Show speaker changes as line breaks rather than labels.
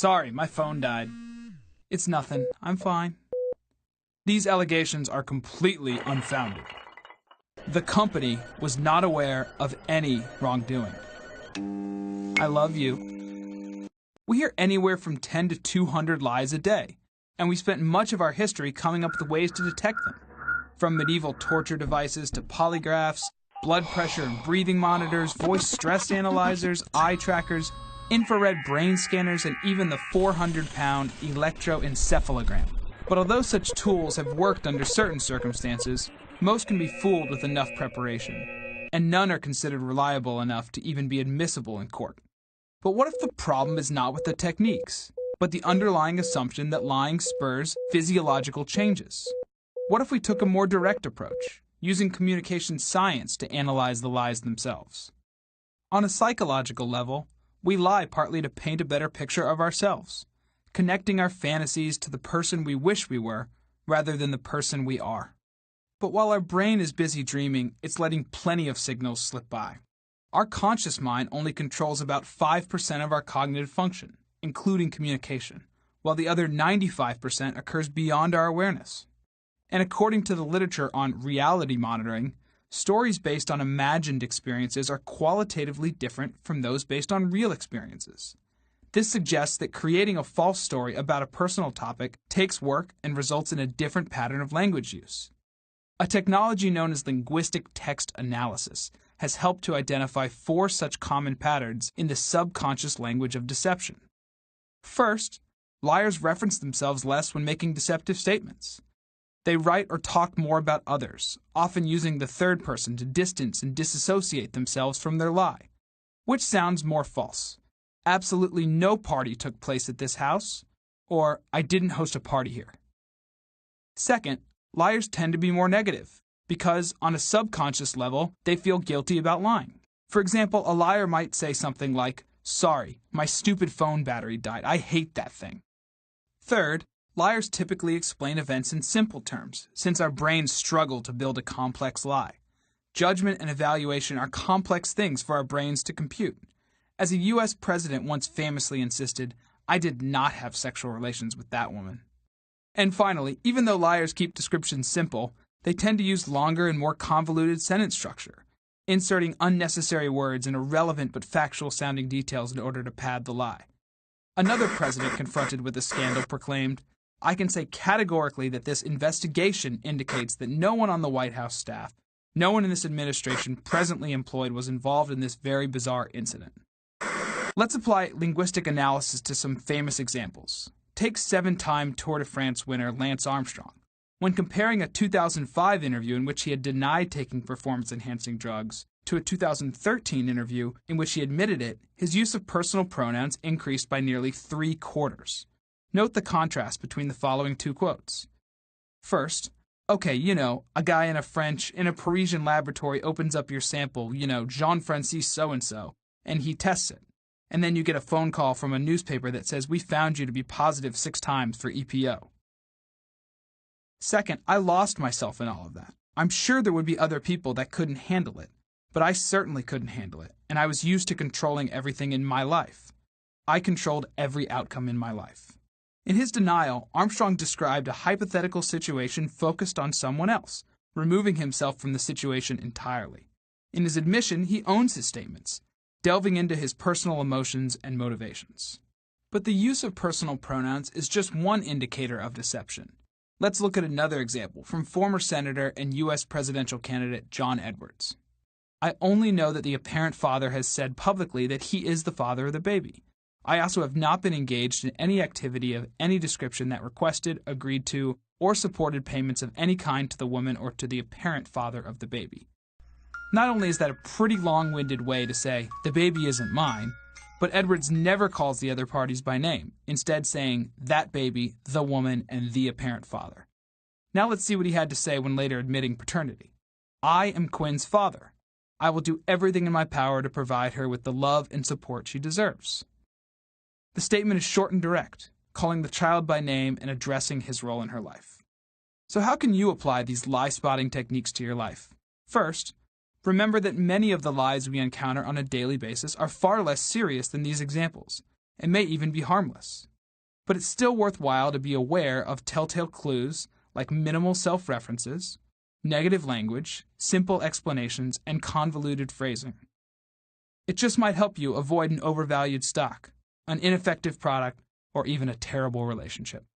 Sorry, my phone died. It's nothing. I'm fine. These allegations are completely unfounded. The company was not aware of any wrongdoing. I love you. We hear anywhere from 10 to 200 lies a day, and we spent much of our history coming up with ways to detect them. From medieval torture devices to polygraphs, blood pressure and breathing monitors, voice stress analyzers, eye trackers, infrared brain scanners, and even the 400-pound electroencephalogram. But although such tools have worked under certain circumstances, most can be fooled with enough preparation, and none are considered reliable enough to even be admissible in court. But what if the problem is not with the techniques, but the underlying assumption that lying spurs physiological changes? What if we took a more direct approach, using communication science to analyze the lies themselves? On a psychological level, we lie partly to paint a better picture of ourselves, connecting our fantasies to the person we wish we were rather than the person we are. But while our brain is busy dreaming, it's letting plenty of signals slip by. Our conscious mind only controls about 5% of our cognitive function, including communication, while the other 95% occurs beyond our awareness. And according to the literature on reality monitoring, stories based on imagined experiences are qualitatively different from those based on real experiences. This suggests that creating a false story about a personal topic takes work and results in a different pattern of language use. A technology known as linguistic text analysis has helped to identify 4 such common patterns in the subconscious language of deception. First, liars reference themselves less when making deceptive statements. They write or talk more about others, often using the third person to distance and disassociate themselves from their lie. Which sounds more false? Absolutely no party took place at this house, or I didn't host a party here. Second, liars tend to be more negative, because on a subconscious level, they feel guilty about lying. For example, a liar might say something like, "Sorry, my stupid phone battery died. I hate that thing." Third, liars typically explain events in simple terms, since our brains struggle to build a complex lie. Judgment and evaluation are complex things for our brains to compute. As a U.S. president once famously insisted, "I did not have sexual relations with that woman." And finally, even though liars keep descriptions simple, they tend to use longer and more convoluted sentence structure, inserting unnecessary words and irrelevant but factual-sounding details in order to pad the lie. Another president confronted with a scandal proclaimed, "I can say categorically that this investigation indicates that no one on the White House staff, no one in this administration presently employed was involved in this very bizarre incident." Let's apply linguistic analysis to some famous examples. Take 7-time Tour de France winner Lance Armstrong. When comparing a 2005 interview in which he had denied taking performance-enhancing drugs to a 2013 interview in which he admitted it, his use of personal pronouns increased by nearly 3/4. Note the contrast between the following 2 quotes. First, "Okay, a guy in a Parisian laboratory opens up your sample, Jean-Francis so-and-so, and he tests it. And then you get a phone call from a newspaper that says, 'We found you to be positive 6 times for EPO.' Second, I lost myself in all of that. I'm sure there would be other people that couldn't handle it, but I certainly couldn't handle it, and I was used to controlling everything in my life. I controlled every outcome in my life." In his denial, Armstrong described a hypothetical situation focused on someone else, removing himself from the situation entirely. In his admission, he owns his statements, delving into his personal emotions and motivations. But the use of personal pronouns is just one indicator of deception. Let's look at another example from former Senator and U.S. presidential candidate John Edwards. "I only know that the apparent father has said publicly that he is the father of the baby. I also have not been engaged in any activity of any description that requested, agreed to, or supported payments of any kind to the woman or to the apparent father of the baby." Not only is that a pretty long-winded way to say, "the baby isn't mine," but Edwards never calls the other parties by name, instead saying, "that baby, the woman, and the apparent father." Now let's see what he had to say when later admitting paternity. "I am Quinn's father. I will do everything in my power to provide her with the love and support she deserves." The statement is short and direct, calling the child by name and addressing his role in her life. So how can you apply these lie-spotting techniques to your life? First, remember that many of the lies we encounter on a daily basis are far less serious than these examples. It may even be harmless. But it's still worthwhile to be aware of telltale clues like minimal self-references, negative language, simple explanations, and convoluted phrasing. It just might help you avoid an overvalued stock, an ineffective product, or even a terrible relationship.